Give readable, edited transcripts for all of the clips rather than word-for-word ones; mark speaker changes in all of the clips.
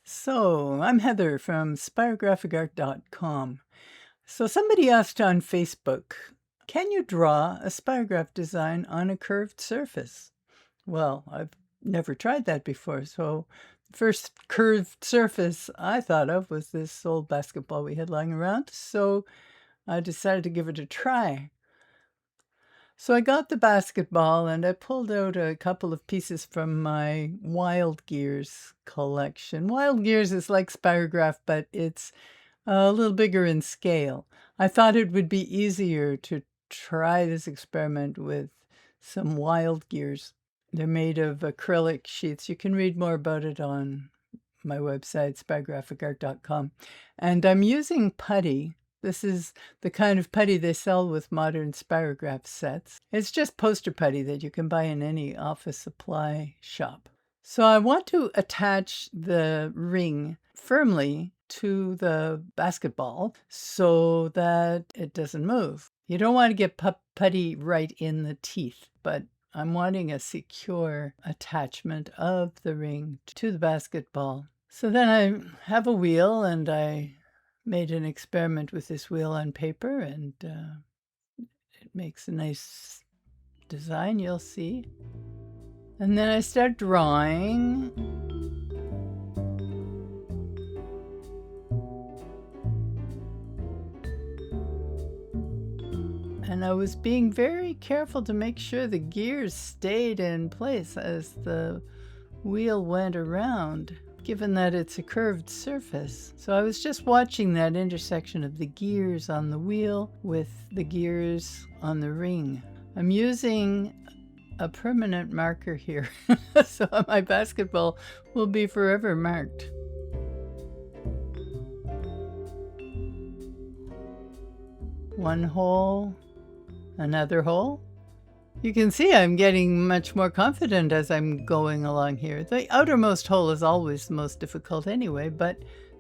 Speaker 1: So, I'm Heather from SpirographicArt.com. So, somebody asked on Facebook, can you draw a spirograph design on a curved surface? Well, I've never tried that before, so the first curved surface I thought of was this old basketball we had lying around, so I decided to give it a try. So I got the basketball and I pulled out a couple of pieces from my Wild Gears collection. Wild Gears is like Spirograph, but it's a little bigger in scale. I thought it would be easier to try this experiment with some Wild Gears. They're made of acrylic sheets. You can read more about it on my website, SpirographicArt.com. And I'm using putty. This is the kind of putty they sell with modern Spirograph sets. It's just poster putty that you can buy in any office supply shop. So I want to attach the ring firmly to the basketball so that it doesn't move. You don't want to get putty right in the teeth, but I'm wanting a secure attachment of the ring to the basketball. So then I have a wheel, and I made an experiment with this wheel on paper, and it makes a nice design, you'll see. And then I start drawing. And I was being very careful to make sure the gears stayed in place as the wheel went around, given that it's a curved surface. So I was just watching that intersection of the gears on the wheel with the gears on the ring. I'm using a permanent marker here, so my basketball will be forever marked. One hole, another hole. You can see I'm getting much more confident as I'm going along here. The outermost hole is always the most difficult anyway, but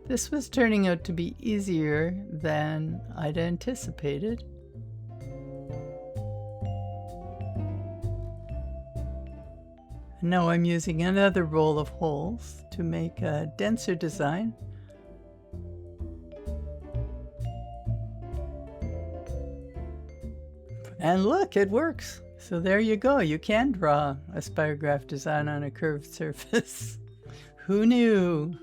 Speaker 1: this was turning out to be easier than I'd anticipated. Now I'm using another roll of holes to make a denser design. And look, it works. So there you go. You can draw a spirograph design on a curved surface. Who knew?